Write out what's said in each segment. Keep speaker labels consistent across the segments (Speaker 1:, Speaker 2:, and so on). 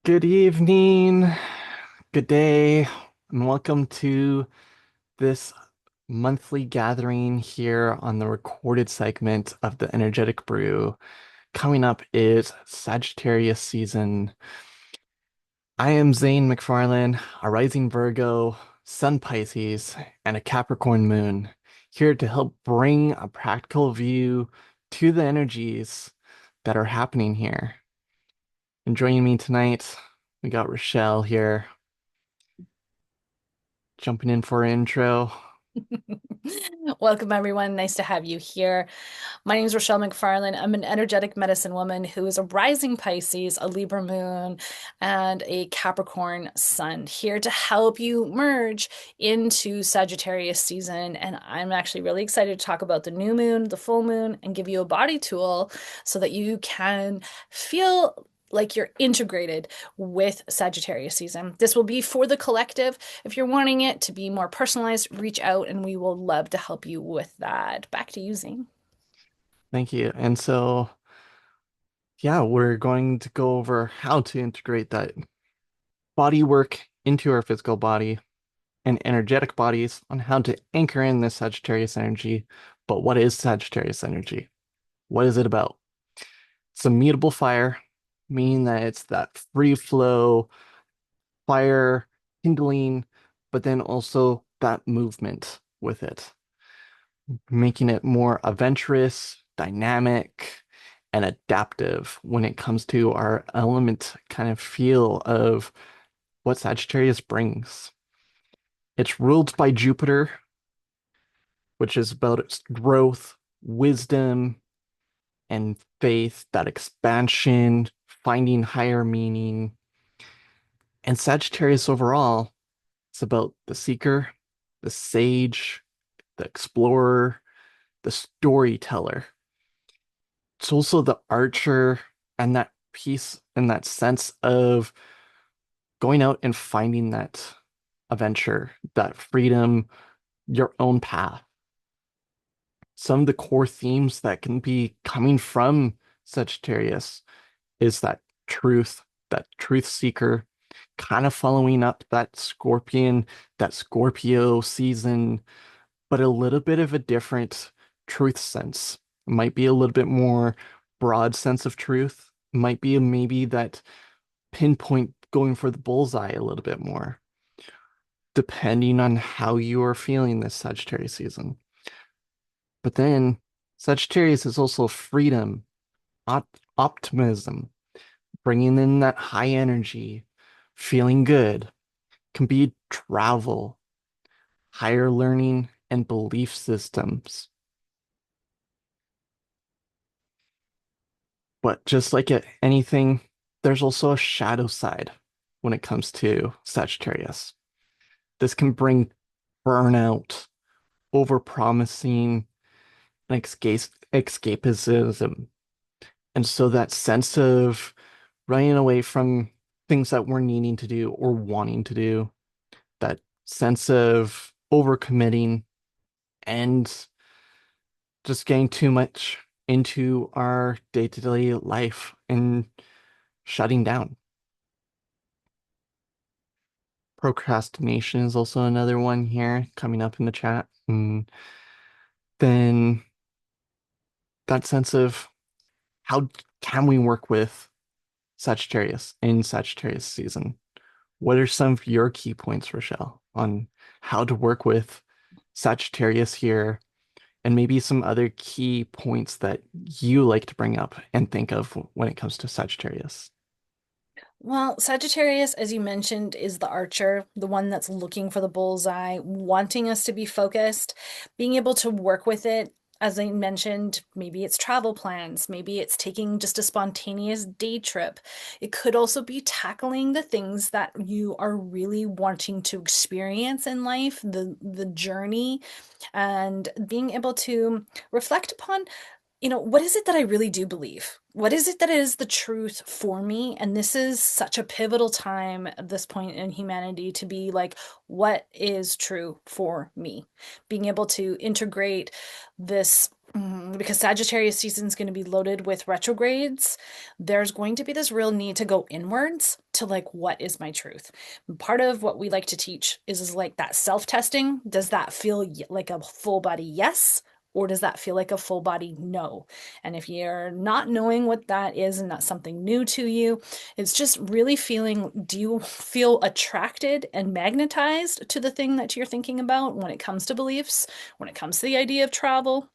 Speaker 1: Good evening, good day, and welcome to this monthly gathering here on the recorded segment of the Energetic Brew. Coming up is Sagittarius season. I am Zane McFarlane, a rising Virgo, Sun Pisces, and a Capricorn moon, here to help bring a practical view to the energies that are happening here. And joining me tonight, we got Rochelle here jumping in for an intro.
Speaker 2: Welcome, everyone. Nice to have you here. My name is Rochelle McFarlane. I'm an energetic medicine woman who is a rising Pisces, a Libra moon, and a Capricorn sun, here to help you merge into Sagittarius season. And I'm actually really excited to talk about the new moon, the full moon, and give you a body tool so that you can feel like you're integrated with Sagittarius season. This will be for the collective. If you're wanting it to be more personalized, reach out and we will love to help you with that. Back to you, Zane.
Speaker 1: Thank you. And so, yeah, we're going to go over how to integrate that body work into our physical body and energetic bodies on how to anchor in this Sagittarius energy. But what is Sagittarius energy? What is it about? It's a mutable fire, meaning that it's that free flow fire kindling, but then also that movement with it, making it more adventurous, dynamic, and adaptive when it comes to our element kind of feel of what Sagittarius brings. It's ruled by Jupiter, which is about its growth, wisdom, and faith, that expansion, finding higher meaning. And Sagittarius overall, it's about the seeker, the sage, the explorer, the storyteller. It's also the archer and that piece and that sense of going out and finding that adventure, that freedom, your own path. Some of the core themes that can be coming from Sagittarius is that truth seeker, kind of following up that Scorpion, that Scorpio season, but a little bit of a different truth sense. It might be a little bit more broad sense of truth. It might be maybe that pinpoint going for the bullseye a little bit more, depending on how you are feeling this Sagittarius season. But then Sagittarius is also freedom, optimism, bringing in that high energy, feeling good, can be travel, higher learning, and belief systems. But just like anything, there's also a shadow side when it comes to Sagittarius. This can bring burnout, overpromising, and escapism. And so that sense of running away from things that we're needing to do or wanting to do, that sense of overcommitting and just getting too much into our day-to-day life and shutting down. Procrastination is also another one here coming up in the chat. And then that sense of how can we work with Sagittarius in Sagittarius season? What are some of your key points, Rochelle, on how to work with Sagittarius here, and maybe some other key points that you like to bring up and think of when it comes to Sagittarius?
Speaker 2: Well, Sagittarius, as you mentioned, is the archer, the one that's looking for the bullseye, wanting us to be focused, being able to work with it. As I mentioned, maybe it's travel plans, maybe it's taking just a spontaneous day trip. It could also be tackling the things that you are really wanting to experience in life, the journey, and being able to reflect upon what is it that I really do believe? What is it that is the truth for me? And this is such a pivotal time at this point in humanity to be like, what is true for me? Being able to integrate this Because Sagittarius season is going to be loaded with retrogrades, there's going to be this real need to go inwards to like, what is my truth? And part of what we like to teach is like that self-testing. Does that feel like a full body yes? Or does that feel like a full body no? And if you're not knowing what that is and that's something new to you, it's just really feeling, do you feel attracted and magnetized to the thing that you're thinking about when it comes to beliefs, when it comes to the idea of travel?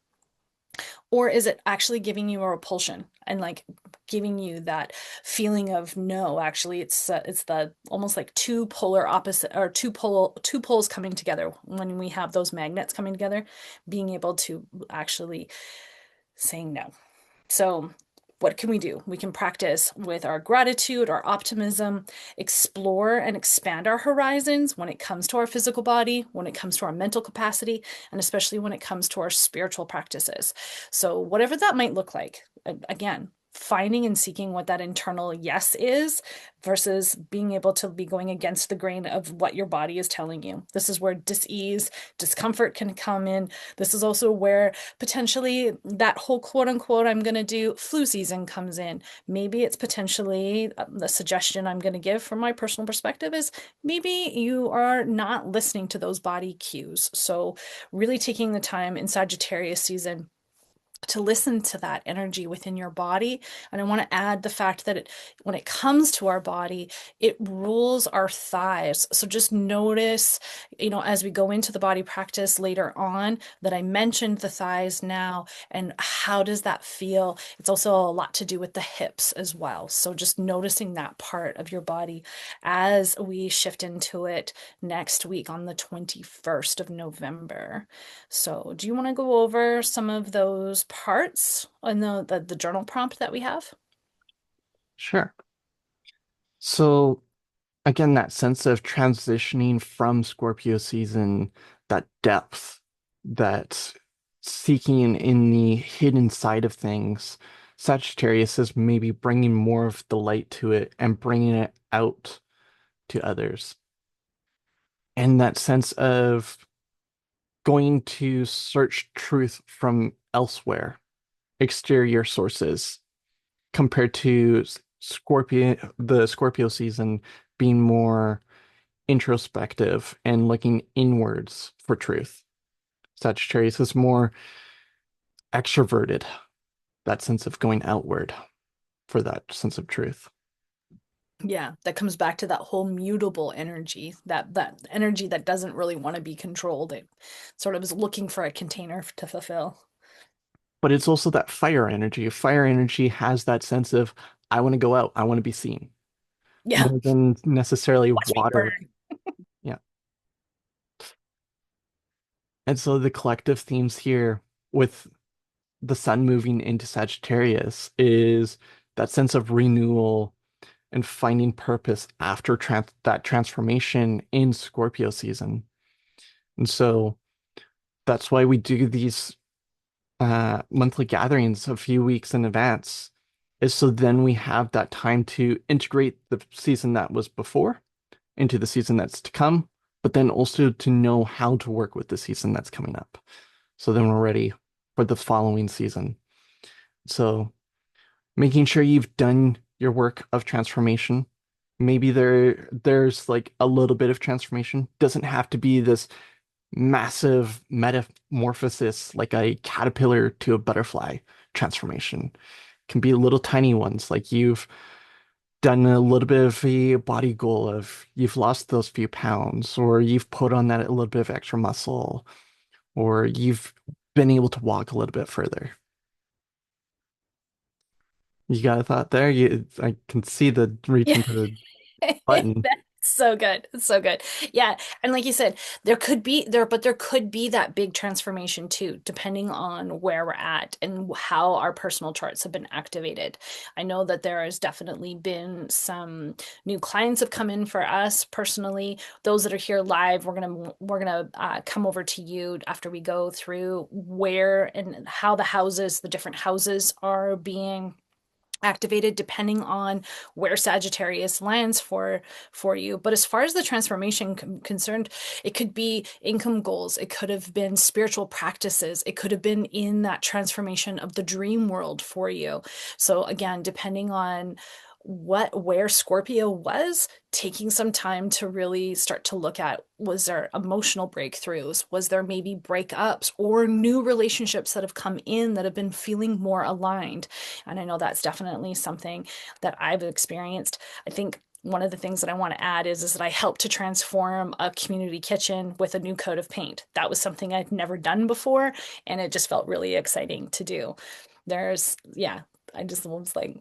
Speaker 2: Or is it actually giving you a repulsion and like giving you that feeling of no, actually it's the almost like two polar opposite or two poles coming together when we have those magnets coming together, being able to actually saying no. So, what can we do? We can practice with our gratitude, our optimism, explore and expand our horizons when it comes to our physical body, when it comes to our mental capacity, and especially when it comes to our spiritual practices. So, whatever that might look like, again, finding and seeking what that internal yes is versus being able to be going against the grain of what your body is telling you. This is where dis-ease, discomfort can come in. This is also where potentially that whole quote unquote, I'm going to do flu season comes in. Maybe it's potentially the suggestion I'm going to give from my personal perspective is maybe you are not listening to those body cues. So, really taking the time in Sagittarius season to listen to that energy within your body. And I want to add the fact that when it comes to our body, it rules our thighs. So just notice, as we go into the body practice later on, that I mentioned the thighs now. And how does that feel? It's also a lot to do with the hips as well. So just noticing that part of your body as we shift into it next week on the 21st of November. So, do you want to go over some of those parts in the journal prompt that we have?
Speaker 1: Sure. So again, that sense of transitioning from Scorpio season, that depth, that seeking in the hidden side of things, Sagittarius is maybe bringing more of the light to it and bringing it out to others. And that sense of going to search truth from elsewhere, exterior sources, compared to the Scorpio season being more introspective and looking inwards for truth. Sagittarius is more extroverted, that sense of going outward for that sense of truth.
Speaker 2: Yeah, that comes back to that whole mutable energy, that energy that doesn't really want to be controlled. It sort of is looking for a container to fulfill.
Speaker 1: But it's also that fire energy. Fire energy has that sense of, I want to go out, I want to be seen,
Speaker 2: Yeah,
Speaker 1: more than necessarily
Speaker 2: watch me
Speaker 1: water.
Speaker 2: burn.
Speaker 1: Yeah. And so the collective themes here with the sun moving into Sagittarius is that sense of renewal and finding purpose after that transformation in Scorpio season. And so that's why we do these monthly gatherings a few weeks in advance, is so then we have that time to integrate the season that was before into the season that's to come, but then also to know how to work with the season that's coming up. So then we're ready for the following season. So making sure you've done your work of transformation. Maybe there's like a little bit of transformation. Doesn't have to be this massive metamorphosis like a caterpillar to a butterfly transformation. Can be little tiny ones like you've done a little bit of a body goal of you've lost those few pounds, or you've put on that a little bit of extra muscle, or you've been able to walk a little bit further. You got a thought there? I can see the reach
Speaker 2: Yeah.
Speaker 1: into the button.
Speaker 2: That's so good. It's so good. Yeah. And like you said, there could be that big transformation too, depending on where we're at and how our personal charts have been activated. I know that there has definitely been some new clients have come in for us personally. Those that are here live, we're gonna come over to you after we go through where and how the different houses are being activated depending on where Sagittarius lands for you. But as far as the transformation concerned, it could be income goals, it could have been spiritual practices, it could have been in that transformation of the dream world for you. So again, depending on where Scorpio was, taking some time to really start to look at, was there emotional breakthroughs? Was there maybe breakups or new relationships that have come in that have been feeling more aligned? And I know that's definitely something that I've experienced. I think one of the things that I want to add is that I helped to transform a community kitchen with a new coat of paint. That was something I'd never done before, and it just felt really exciting to do. Yeah, I just was like,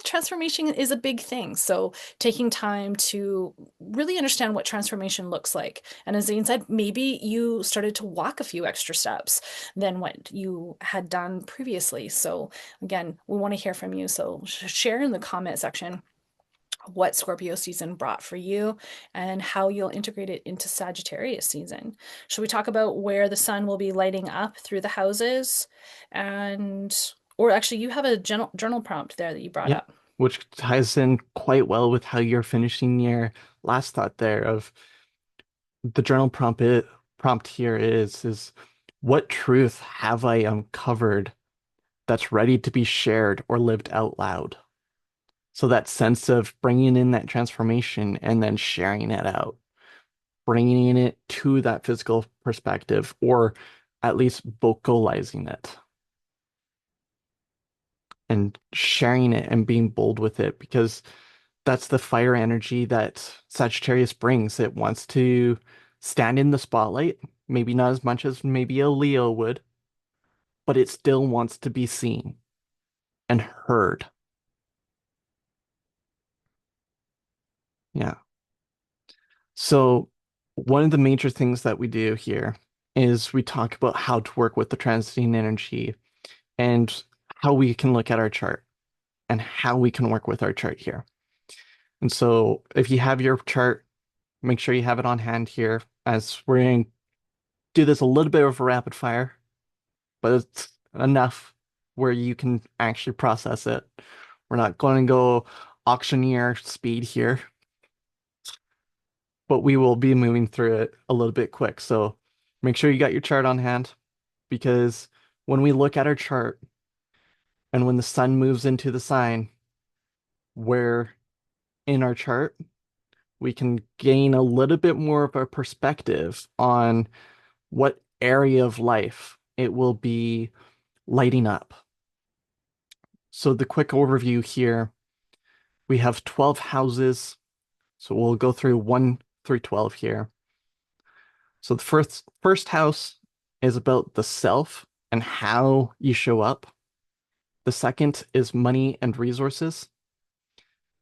Speaker 2: transformation is a big thing. So taking time to really understand what transformation looks like. And as Zane said, maybe you started to walk a few extra steps than what you had done previously. So again, we want to hear from you. So share in the comment section what Scorpio season brought for you and how you'll integrate it into Sagittarius season. Should we talk about where the sun will be lighting up through the houses? And, or actually, you have a journal prompt there that you brought
Speaker 1: Yeah,
Speaker 2: up.
Speaker 1: which ties in quite well with how you're finishing your last thought there of the prompt here is what truth have I uncovered that's ready to be shared or lived out loud? So that sense of bringing in that transformation and then sharing it out, bringing it to that physical perspective, or at least vocalizing it and sharing it and being bold with it, because that's the fire energy that Sagittarius brings. It wants to stand in the spotlight, maybe not as much as maybe a Leo would, but it still wants to be seen and heard. Yeah. So one of the major things that we do here is we talk about how to work with the transiting energy and how we can look at our chart and how we can work with our chart here. And so if you have your chart, make sure you have it on hand here as we're going to do this a little bit of a rapid fire, but it's enough where you can actually process it. We're not going to go auctioneer speed here, but we will be moving through it a little bit quick. So make sure you got your chart on hand, because when we look at our chart and when the sun moves into the sign, where in our chart we can gain a little bit more of a perspective on what area of life it will be lighting up. So the quick overview here, we have 12 houses. So we'll go through 1 through 12 here. So the first house is about the self and how you show up. The second is money and resources.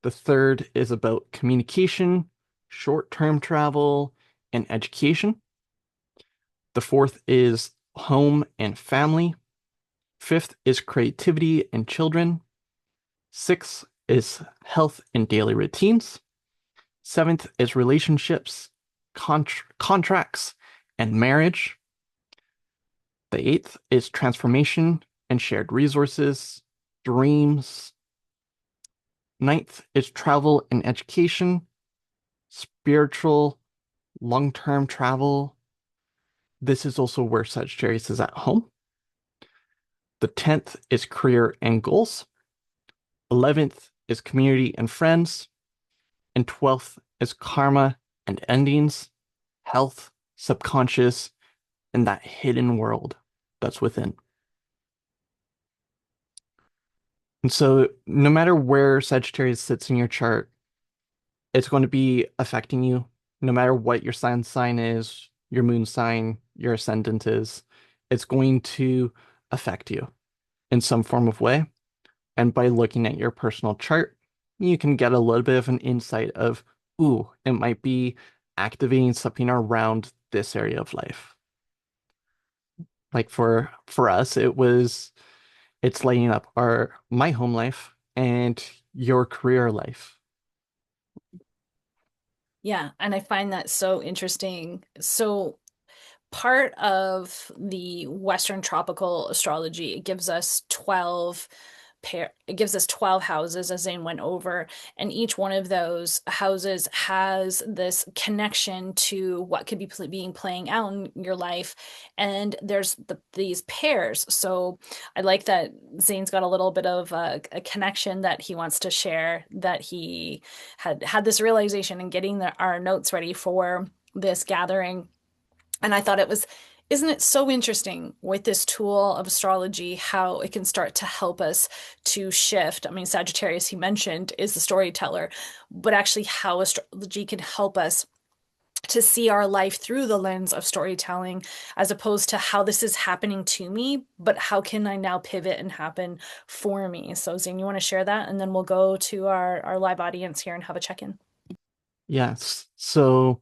Speaker 1: The third is about communication, short-term travel, and education. The fourth is home and family. Fifth is creativity and children. Sixth is health and daily routines. Seventh is relationships, contracts, and marriage. The eighth is transformation and shared resources, dreams. Ninth is travel and education, spiritual, long-term travel. This is also where Sagittarius is at home. The 10th is career and goals. 11th is community and friends. And 12th is karma and endings, health, subconscious, and that hidden world that's within. And so, no matter where Sagittarius sits in your chart, it's going to be affecting you. No matter what your sun sign is, your moon sign, your ascendant is, it's going to affect you in some form of way. And by looking at your personal chart, you can get a little bit of an insight of, ooh, it might be activating something around this area of life. Like for us, it's lighting up our my home life and your career life.
Speaker 2: Yeah, and I find that so interesting. So part of the Western tropical astrology, it gives us 12 it gives us 12 houses as Zane went over, and each one of those houses has this connection to what could be being playing out in your life. And there's these pairs. So I like that Zane's got a little bit of a connection that he wants to share, that he had this realization in getting our notes ready for this gathering. And I thought isn't it so interesting with this tool of astrology, how it can start to help us to shift? I mean, Sagittarius, he mentioned, is the storyteller, but actually how astrology can help us to see our life through the lens of storytelling, as opposed to how this is happening to me, but how can I now pivot and happen for me? So, Zane, you want to share that? And then we'll go to our live audience here and have a check-in.
Speaker 1: Yes. So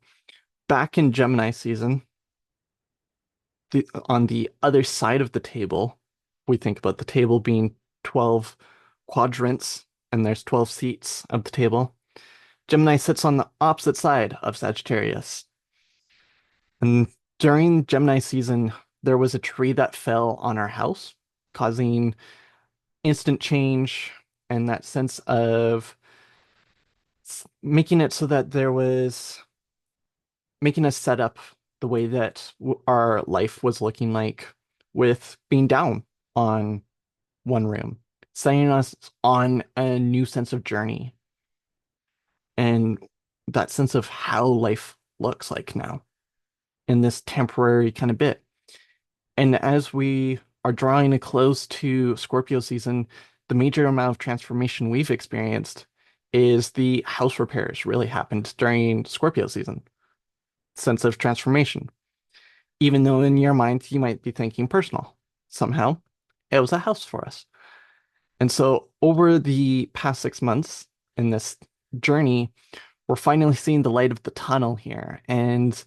Speaker 1: back in Gemini season, on the other side of the table, we think about the table being 12 quadrants, and there's 12 seats of the table. Gemini sits on the opposite side of Sagittarius. And during Gemini season, there was a tree that fell on our house, causing instant change and that sense of making it so that there was making us set up the way that our life was looking like, with being down on one room, setting us on a new sense of journey and that sense of how life looks like now in this temporary kind of bit. And as we are drawing a close to Scorpio season, the major amount of transformation we've experienced is the house repairs really happened during Scorpio season. Sense of transformation. Even though in your mind you might be thinking personal, somehow it was a house for us. And so over the past 6 months in this journey, we're finally seeing the light of the tunnel here. And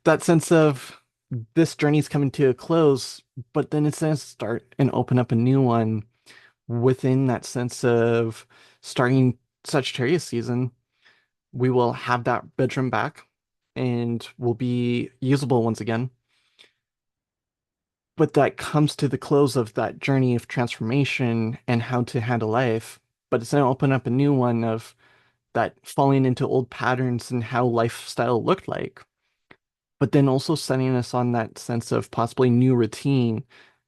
Speaker 1: that sense of this journey's coming to a close, but then it's going to start and open up a new one within that sense of starting Sagittarius season. We will have that bedroom back and will be usable once again. But that comes to the close of that journey of transformation and how to handle life. But it's going to open up a new one of that falling into old patterns and how lifestyle looked like. But then also setting us on that sense of possibly new routine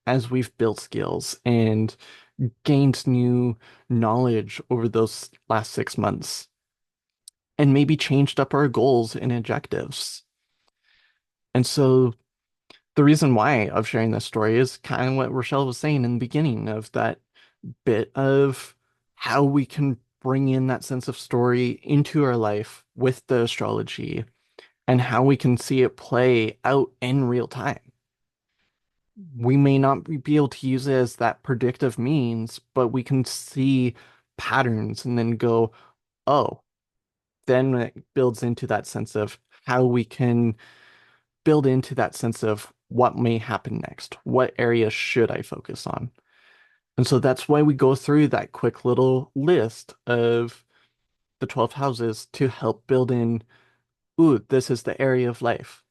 Speaker 1: as we've built skills and gained new knowledge over those last 6 months and maybe changed up our goals and objectives. And so the reason why of sharing this story is kind of what Rochelle was saying in the beginning of that bit of how we can bring in that sense of story into our life with the astrology and how we can see it play out in real time. We may not be able to use it as that predictive means, but we can see patterns and then go, oh, then it builds into that sense of how we can build into that sense of what may happen next. What area should I focus on? And so that's why we go through that quick little list of the 12 houses to help build in, ooh, this is the area of life.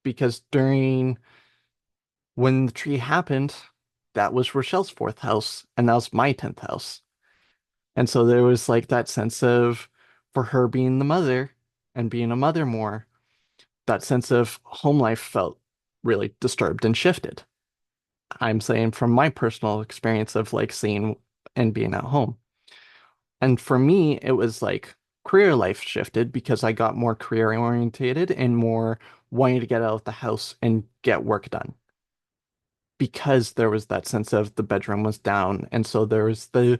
Speaker 1: Because during when the tree happened, that was Rochelle's fourth house, and that was my 10th house. And so there was like that sense of, for her being the mother and being a mother more, that sense of home life felt really disturbed and shifted. I'm saying from my personal experience of like seeing and being at home. And for me, it was like career life shifted because I got more career orientated and more wanting to get out of the house and get work done because there was that sense of the bedroom was down. And so there was the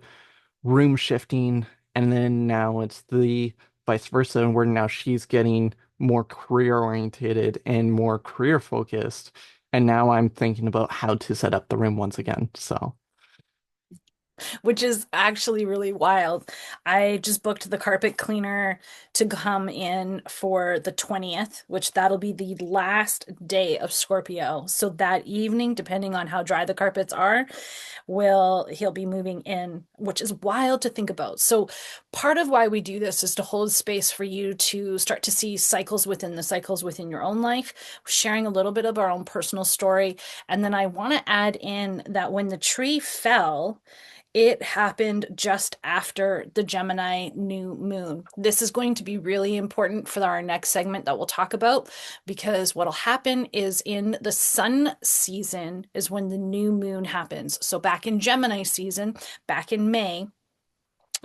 Speaker 1: room shifting. And then now it's the vice versa, where now she's getting more career orientated and more career focused. And now I'm thinking about how to set up the room once again. So,
Speaker 2: Which is actually really wild. I just booked the carpet cleaner to come in for the 20th, which that'll be the last day of Scorpio. So that evening, depending on how dry the carpets are, will he'll be moving in, which is wild to think about. So part of why we do this is to hold space for you to start to see cycles within the cycles within your own life, sharing a little bit of our own personal story. And then I want to add in that when the tree fell, It happened just after the Gemini new moon. This is going to be really important for our next segment that we'll talk about because what'll happen is in the sun season is when the new moon happens. So back in Gemini season, back in May,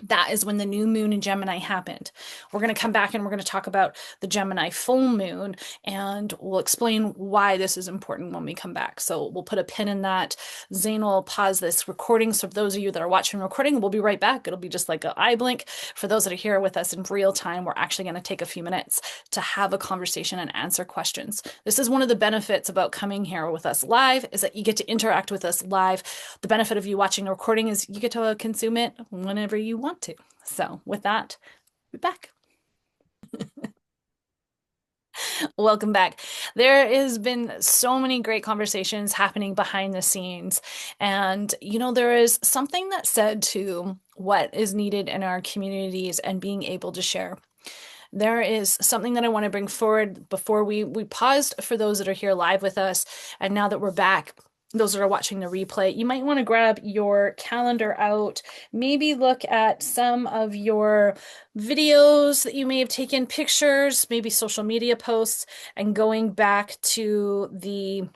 Speaker 2: that is when the new moon in Gemini happened. We're going to come back and we're going to talk about the Gemini full moon and we'll explain why this is important when we come back. So we'll put a pin in that. Zane will pause this recording. So for those of you that are watching the recording, we'll be right back. It'll be just like an eye blink. For those that are here with us in real time, we're actually going to take a few minutes to have a conversation and answer questions. This is one of the benefits about coming here with us live is that you get to interact with us live. The benefit of you watching the recording is you get to consume it whenever you want to. So, with that, we're back. Welcome back. There has been so many great conversations happening behind the scenes. And, there is something that said to what is needed in our communities and being able to share. There is something that I want to bring forward before we paused for those that are here live with us. And now that we're back, those that are watching the replay, you might want to grab your calendar out, maybe look at some of your videos that you may have taken, pictures, maybe social media posts, and going back to the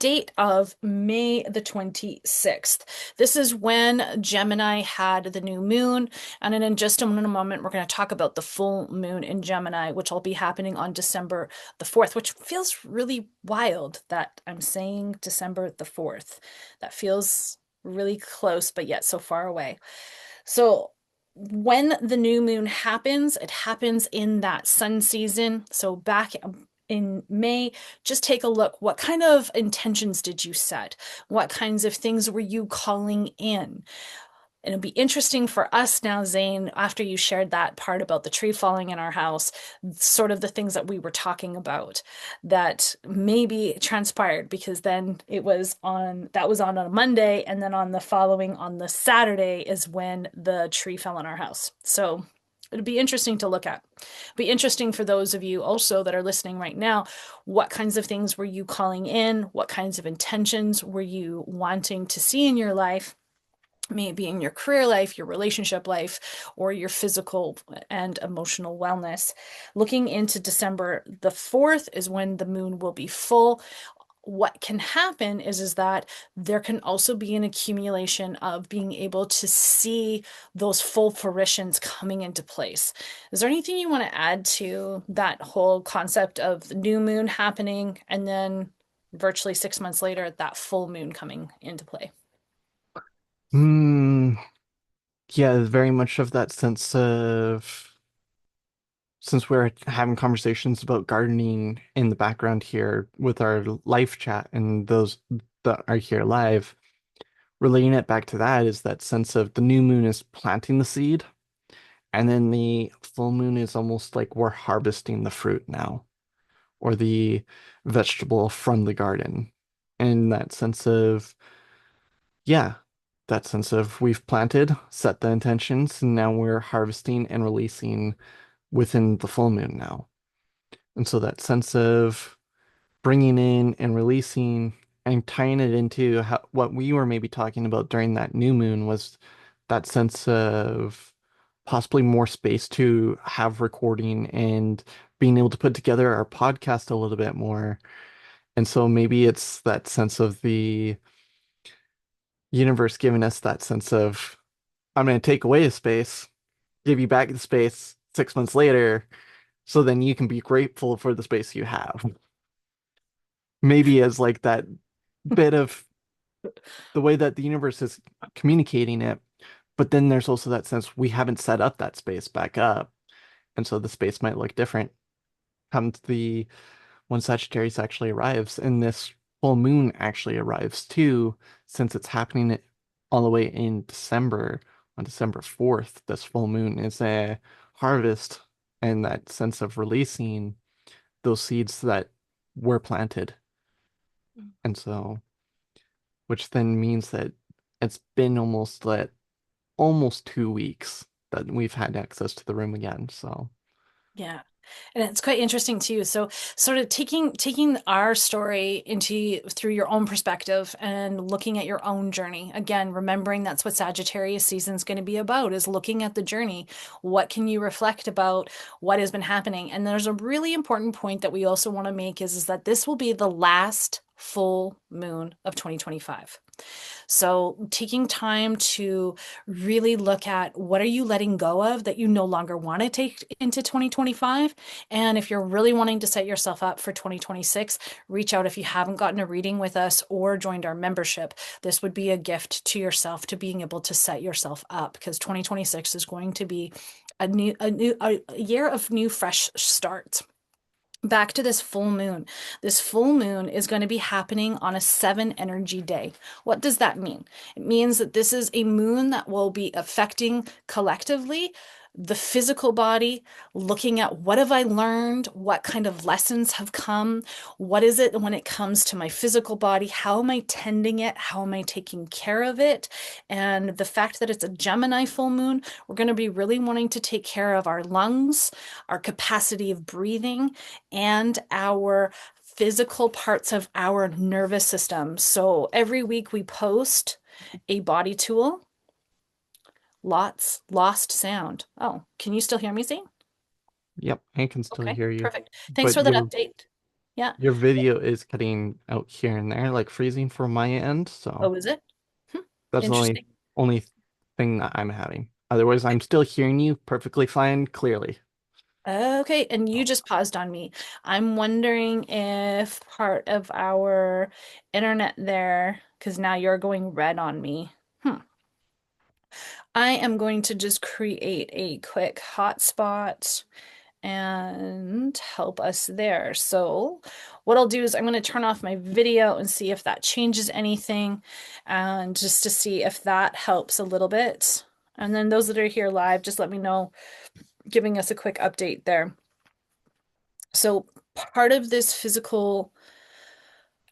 Speaker 2: date of May the 26th. This is when Gemini had the new moon. And then in just a moment, we're going to talk about the full moon in Gemini, which will be happening on December the 4th, which feels really wild that I'm saying December the 4th. That feels really close, but yet so far away. So when the new moon happens, it happens in that sun season. So back in May, just take a look. What kind of intentions did you set? What kinds of things were you calling in? And it'll be interesting for us now, Zane, after you shared that part about the tree falling in our house, sort of the things that we were talking about that maybe transpired because then that was on a Monday, and then on the following, on the Saturday, is when the tree fell in our house. So it'd be interesting to look at. Be interesting for those of you also that are listening right now. What kinds of things were you calling in? What kinds of intentions were you wanting to see in your life? May it be in your career life, your relationship life, or your physical and emotional wellness. Looking into December the 4th is when the moon will be full. What can happen is that there can also be an accumulation of being able to see those full fruitions coming into place. Is there anything you want to add to that whole concept of the new moon happening and then virtually 6 months later, that full moon coming into play?
Speaker 1: Hmm. Yeah, very much of that sense of since we're having conversations about gardening in the background here with our live chat and those that are here live, relating it back to that is that sense of the new moon is planting the seed, and then the full moon is almost like we're harvesting the fruit now, or the vegetable from the garden. And that sense of, yeah, that sense of we've planted, set the intentions, and now we're harvesting and releasing within the full moon now. And so that sense of bringing in and releasing and tying it into what we were maybe talking about during that new moon was that sense of possibly more space to have recording and being able to put together our podcast a little bit more. And so maybe it's that sense of the universe giving us that sense of, I'm going to take away a space, give you back the space 6 months later, so then you can be grateful for the space you have. Maybe as like that bit of the way that the universe is communicating it. But then there's also that sense we haven't set up that space back up. And so the space might look different comes the when Sagittarius actually arrives. And this full moon actually arrives too, since it's happening all the way in December. On December 4th, this full moon is a harvest and that sense of releasing those seeds that were planted. And so, which then means that it's been almost 2 weeks that we've had access to the room again. So,
Speaker 2: Yeah. And it's quite interesting too. So sort of taking our story into through your own perspective and looking at your own journey. Again, remembering that's what Sagittarius season is going to be about, is looking at the journey. What can you reflect about what has been happening? And there's a really important point that we also want to make is that this will be the last full moon of 2025. So, taking time to really look at what are you letting go of that you no longer want to take into 2025. And if you're really wanting to set yourself up for 2026, reach out if you haven't gotten a reading with us or joined our membership. This would be a gift to yourself to being able to set yourself up, because 2026 is going to be a year of new fresh starts. Back to this full moon. This full moon is going to be happening on a 7 energy day. What does that mean? It means that this is a moon that will be affecting collectively the physical body, looking at what have I learned, what kind of lessons have come, what is it when it comes to my physical body, how am I tending it, how am I taking care of it, and the fact that it's a Gemini full moon, we're going to be really wanting to take care of our lungs, our capacity of breathing, and our physical parts of our nervous system. So every week we post a body tool. Lost sound. Oh, can you still hear me, Zane?
Speaker 1: Yep, I can still
Speaker 2: Okay,
Speaker 1: hear you.
Speaker 2: perfect. Thanks
Speaker 1: But
Speaker 2: for that update. Yeah.
Speaker 1: your video is cutting out here and there, like freezing from my end, so
Speaker 2: Oh, is it? Hmm.
Speaker 1: that's the only
Speaker 2: Interesting.
Speaker 1: only thing that I'm having. Otherwise, I'm still hearing you perfectly fine, clearly.
Speaker 2: Okay, and you
Speaker 1: Oh,
Speaker 2: just paused on me. I'm wondering if part of our internet there, because now you're going red on me. Hmm. I am going to just create a quick hotspot and help us there. So what I'll do is I'm going to turn off my video and see if that changes anything, and just to see if that helps a little bit. And then those that are here live, just let me know, giving us a quick update there. So part of this physical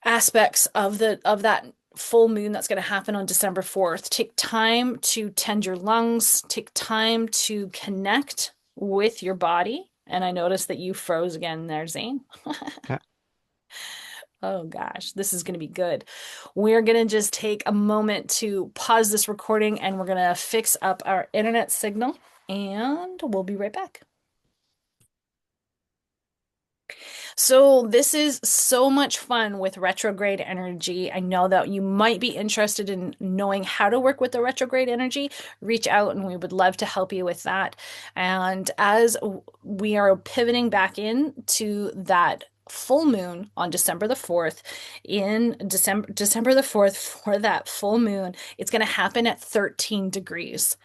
Speaker 2: aspects of the of that full moon that's going to happen on December 4th. Take time to tend your lungs, take time to connect with your body. And I noticed that you froze again there, Zane.
Speaker 1: okay.
Speaker 2: Oh gosh, this is going to be good. We're going to just take a moment to pause this recording and we're going to fix up our internet signal, and we'll be right back. So this is so much fun with retrograde energy. I know that you might be interested in knowing how to work with the retrograde energy. Reach out and we would love to help you with that. And as we are pivoting back into that full moon on December the 4th, in December the 4th, for that full moon, it's going to happen at 13 degrees.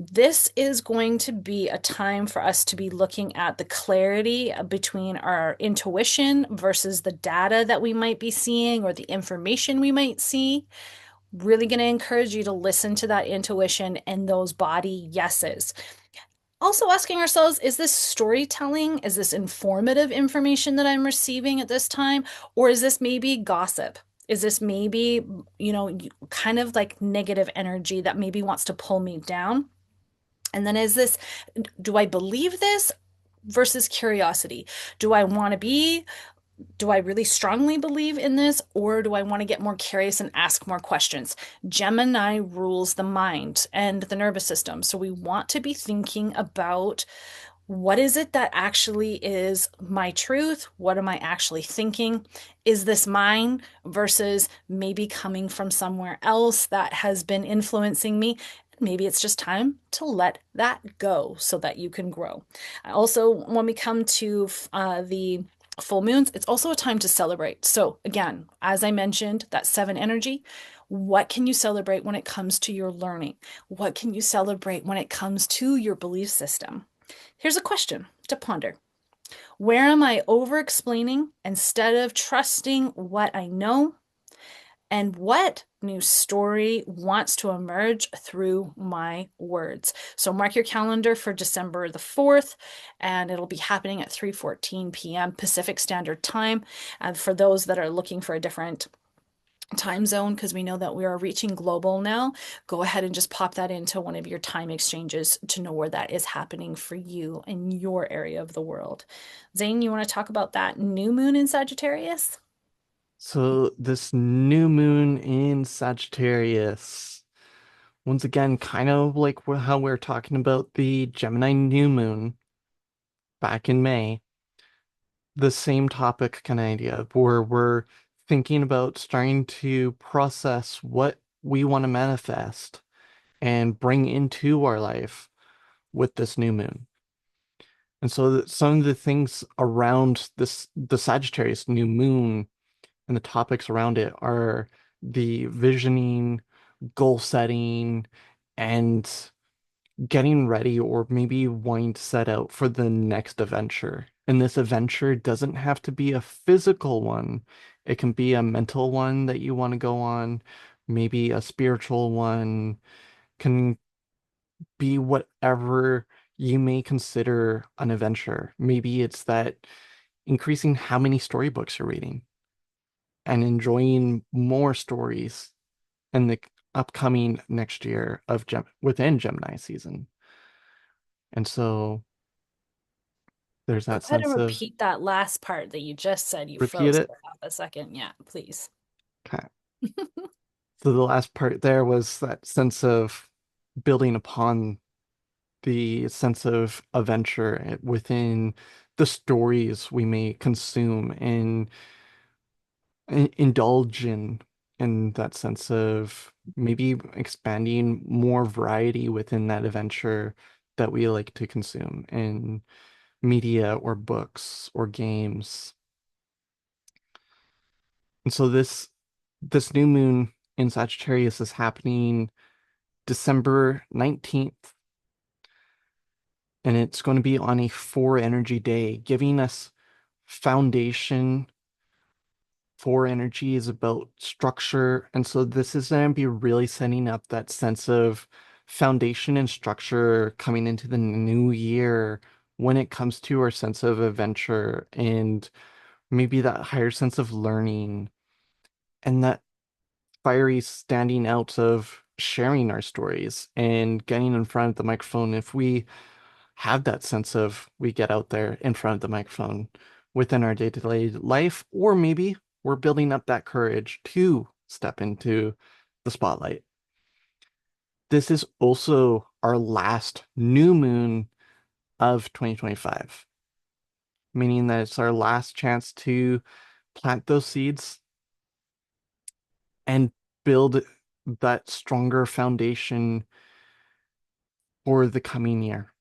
Speaker 2: This is going to be a time for us to be looking at the clarity between our intuition versus the data that we might be seeing or the information we might see. Really going to encourage you to listen to that intuition and those body yeses. Also asking ourselves, is this storytelling? Is this informative information that I'm receiving at this time? Or is this maybe gossip? Is this maybe, kind of like negative energy that maybe wants to pull me down? And then do I believe this versus curiosity? Do I want to be, do I really strongly believe in this, or do I want to get more curious and ask more questions? Gemini rules the mind and the nervous system. So we want to be thinking about, what is it that actually is my truth? What am I actually thinking? Is this mine versus maybe coming from somewhere else that has been influencing me? Maybe it's just time to let that go so that you can grow. Also, when we come to the full moons, it's also a time to celebrate. So, again, as I mentioned, that 7 energy. What can you celebrate when it comes to your learning? What can you celebrate when it comes to your belief system? Here's a question to ponder. Where am I over explaining instead of trusting what I know? And what new story wants to emerge through my words? So mark your calendar for December the 4th, and it'll be happening at 3:14 p.m. Pacific Standard Time. And for those that are looking for a different time zone, because we know that we are reaching global now, go ahead and just pop that into one of your time exchanges to know where that is happening for you in your area of the world. Zane, you want to talk about that new moon in Sagittarius?
Speaker 1: So this new moon in Sagittarius, once again, kind of like how we're talking about the Gemini new moon back in May, the same topic kind of idea where we're thinking about starting to process what we want to manifest and bring into our life with this new moon. And so some of the things around the Sagittarius new moon and the topics around it are the visioning, goal setting, and getting ready or maybe wanting to set out for the next adventure. And this adventure doesn't have to be a physical one. It can be a mental one that you want to go on, maybe a spiritual one, can be whatever you may consider an adventure. Maybe it's that increasing how many storybooks you're reading and enjoying more stories in the upcoming next year of within Gemini season. And so there's
Speaker 2: Go
Speaker 1: that
Speaker 2: ahead and
Speaker 1: sense of
Speaker 2: repeat that last part that you just said. You
Speaker 1: repeat
Speaker 2: froze
Speaker 1: it.
Speaker 2: for half a second. Yeah, please.
Speaker 1: Okay. So the last part there was that sense of building upon the sense of adventure within the stories we may consume and indulge in that sense of maybe expanding more variety within that adventure that we like to consume in media or books or games. And so this new moon in Sagittarius is happening December 19th, and it's going to be on a 4 energy day, giving us foundation. 4 energy is about structure. And so this is going to be really setting up that sense of foundation and structure coming into the new year when it comes to our sense of adventure and maybe that higher sense of learning and that fiery standing out of sharing our stories and getting in front of the microphone. If we have that sense of we get out there in front of the microphone within our day-to-day life, or maybe we're building up that courage to step into the spotlight. This is also our last new moon of 2025, meaning that it's our last chance to plant those seeds and build that stronger foundation for the coming year.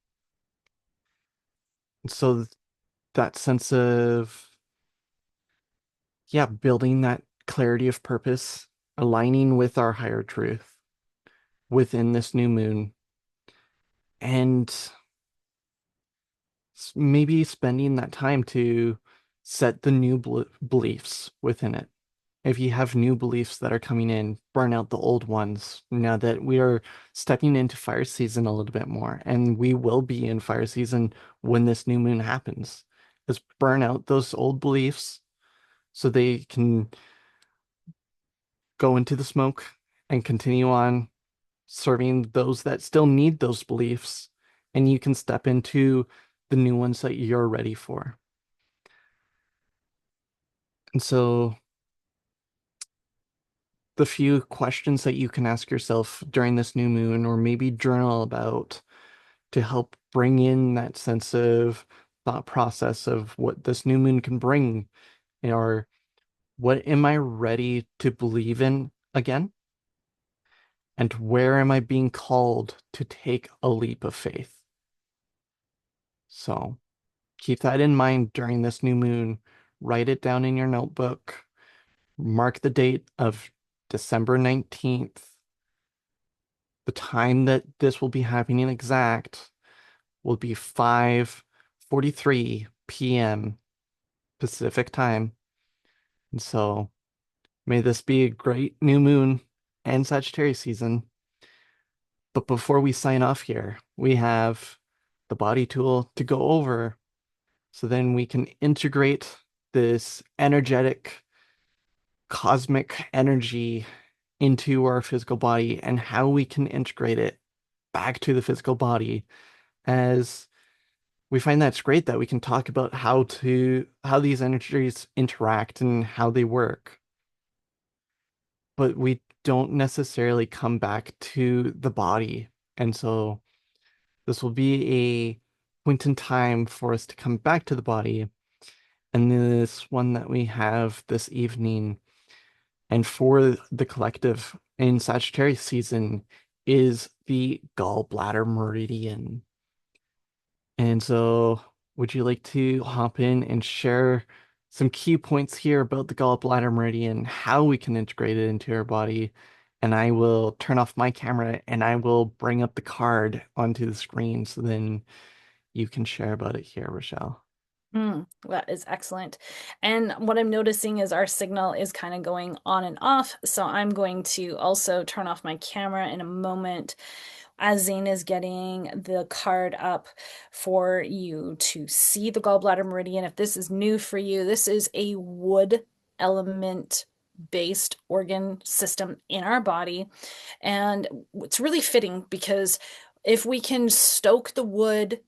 Speaker 1: So that sense of, yeah, building that clarity of purpose, aligning with our higher truth within this new moon, and maybe spending that time to set the new beliefs within it. If you have new beliefs that are coming in, burn out the old ones now that we are stepping into fire season a little bit more. And we will be in fire season when this new moon happens. Is burn out those old beliefs so they can go into the smoke and continue on serving those that still need those beliefs. And you can step into the new ones that you're ready for. And so the few questions that you can ask yourself during this new moon, or maybe journal about to help bring in that sense of thought process of what this new moon can bring, or what am I ready to believe in again? And where am I being called to take a leap of faith? So keep that in mind during this new moon. Write it down in your notebook. Mark the date of December 19th. The time that this will be happening exact will be 5:43 p.m. Pacific time. And so may this be a great new moon and Sagittarius season. But before we sign off here, we have the body tool to go over so then we can integrate this energetic cosmic energy into our physical body and how we can integrate it back to the physical body, as we find that's great that we can talk about how these energies interact and how they work, but we don't necessarily come back to the body. And so this will be a point in time for us to come back to the body. And this one that we have this evening and for the collective in Sagittarius season is the gallbladder meridian. And so, would you like to hop in and share some key points here about the gallbladder meridian, how we can integrate it into our body? And I will turn off my camera and I will bring up the card onto the screen so then you can share about it here, Rochelle.
Speaker 2: That is excellent. And what I'm noticing is our signal is kind of going on and off. So I'm going to also turn off my camera in a moment as Zane is getting the card up for you to see the gallbladder meridian. If this is new for you, this is a wood element based organ system in our body. And it's really fitting because if we can stoke the wood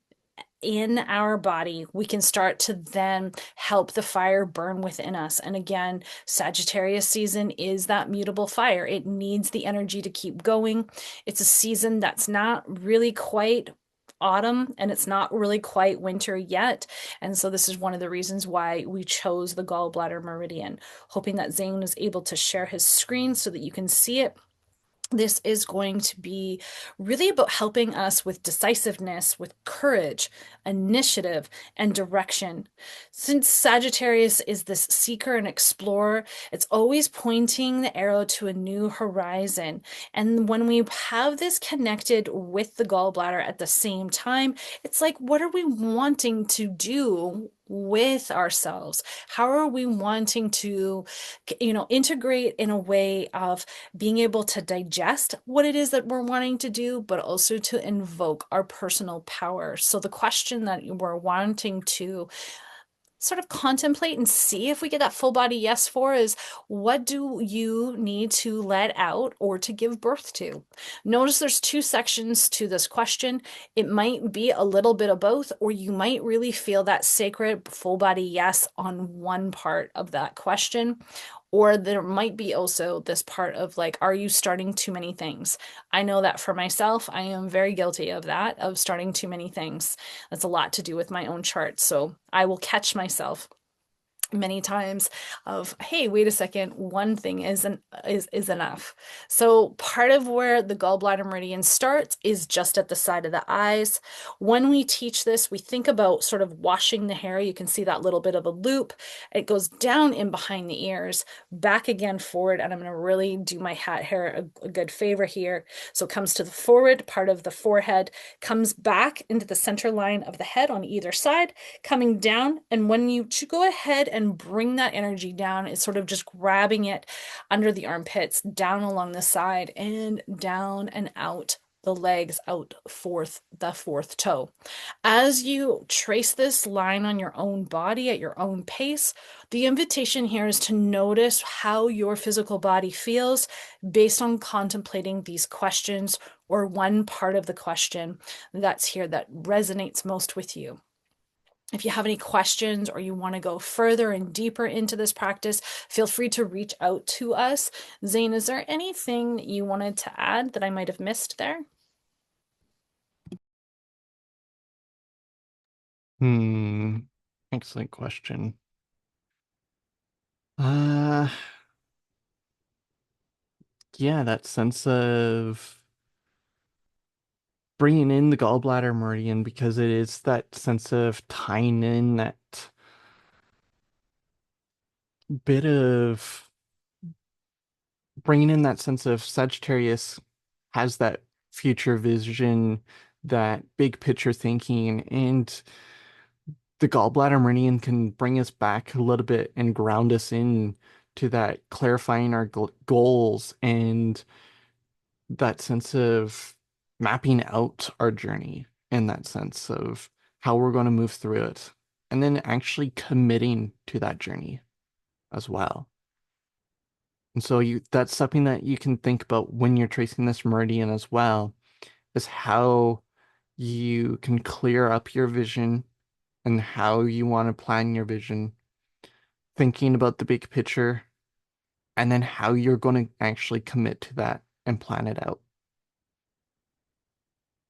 Speaker 2: in our body, we can start to then help the fire burn within us. And again, Sagittarius season is that mutable fire. It needs the energy to keep going. It's a season that's not really quite autumn and it's not really quite winter yet. And so this is one of the reasons why we chose the gallbladder meridian, hoping that Zane is able to share his screen so that you can see it. This is going to be really about helping us with decisiveness, with courage, initiative, and direction. Since Sagittarius is this seeker and explorer, it's always pointing the arrow to a new horizon. And when we have this connected with the gallbladder at the same time, it's like, what are we wanting to do with ourselves? How are we wanting to, integrate in a way of being able to digest what it is that we're wanting to do, but also to invoke our personal power. So, the question that we're wanting to sort of contemplate and see if we get that full body yes for is, what do you need to let out or to give birth to? Notice there's two sections to this question. It might be a little bit of both, or you might really feel that sacred full body yes on one part of that question. Or there might be also this part of like, are you starting too many things? I know that for myself, I am very guilty of that, of starting too many things. That's a lot to do with my own chart. So I will catch myself many times of, hey, wait a second, one thing is enough. So part of where the gallbladder meridian starts is just at the side of the eyes. When we teach this, we think about sort of washing the hair. You can see that little bit of a loop. It goes down in behind the ears, back again forward, and I'm going to really do my hat hair a good favor here. So it comes to the forward part of the forehead, comes back into the center line of the head on either side, coming down. And when you go ahead and bring that energy down, it's sort of just grabbing it under the armpits, down along the side, and down and out the legs, out the fourth toe. As you trace this line on your own body at your own pace, the invitation here is to notice how your physical body feels based on contemplating these questions or one part of the question that's here that resonates most with you. If you have any questions or you want to go further and deeper into this practice, feel free to reach out to us. Zane, is there anything you wanted to add that I might have missed there?
Speaker 1: Hmm, excellent question. Uh, yeah, that sense of bringing in the gallbladder meridian because it is that sense of tying in that bit of bringing in that sense of Sagittarius has that future vision, that big picture thinking, and the gallbladder meridian can bring us back a little bit and ground us in to that clarifying our goals and that sense of mapping out our journey in that sense of how we're going to move through it and then actually committing to that journey as well. And so that's something that you can think about when you're tracing this meridian as well, is how you can clear up your vision and how you want to plan your vision, thinking about the big picture, and then how you're going to actually commit to that and plan it out.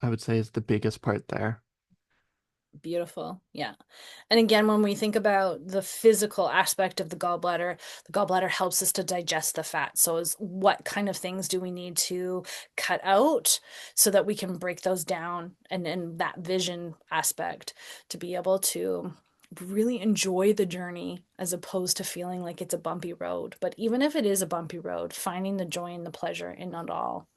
Speaker 1: I would say is the biggest part there.
Speaker 2: Beautiful. Yeah. And again, when we think about the physical aspect of the gallbladder helps us to digest the fat. So is what kind of things do we need to cut out so that we can break those down and that vision aspect to be able to really enjoy the journey as opposed to feeling like it's a bumpy road. But even if it is a bumpy road, finding the joy and the pleasure in it all.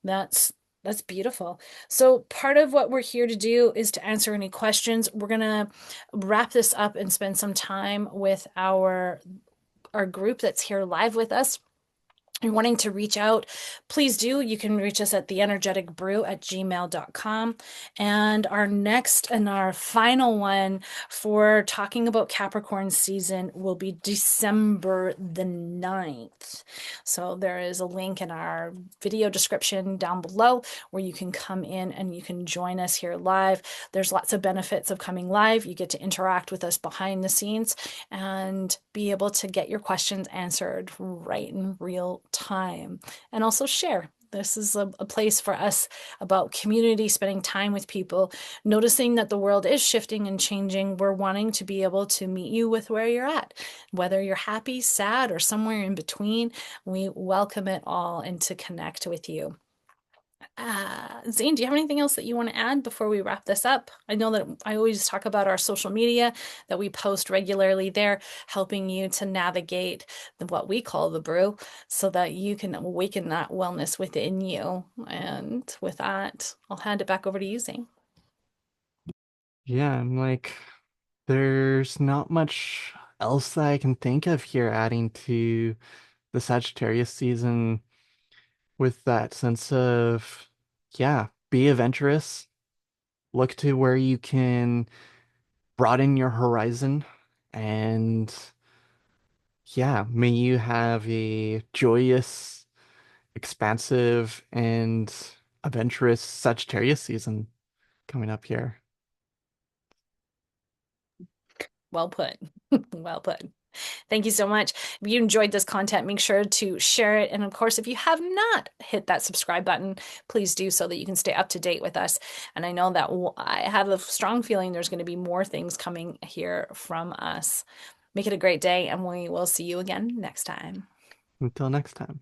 Speaker 2: That's that's beautiful. So part of what we're here to do is to answer any questions. We're gonna wrap this up and spend some time with our group that's here live with us. You're wanting to reach out, please do. You can reach us at theenergeticbrew@gmail.com. And our next and our final one for talking about Capricorn season will be December the 9th. So there is a link in our video description down below where you can come in and you can join us here live. There's lots of benefits of coming live. You get to interact with us behind the scenes and be able to get your questions answered right in real time and also share. This is a place for us about community, spending time with people, noticing that the world is shifting and changing. We're wanting to be able to meet you with where you're at, whether you're happy, sad, or somewhere in between. We welcome it all and to connect with you. Zane, do you have anything else that you want to add before we wrap this up? I know that I always talk about our social media that we post regularly there, helping you to navigate what we call the brew so that you can awaken that wellness within you. And with that, I'll hand it back over to you, Zane.
Speaker 1: Yeah, and like there's not much else that I can think of here adding to the Sagittarius season with that sense of, yeah, be adventurous, look to where you can broaden your horizon, and yeah, may you have a joyous, expansive, and adventurous Sagittarius season coming up here.
Speaker 2: Well put. Well put. Thank you so much. If you enjoyed this content, make sure to share it. And of course, if you have not hit that subscribe button, please do so that you can stay up to date with us. And I know that I have a strong feeling there's going to be more things coming here from us. Make it a great day, and we will see you again next time.
Speaker 1: Until next time.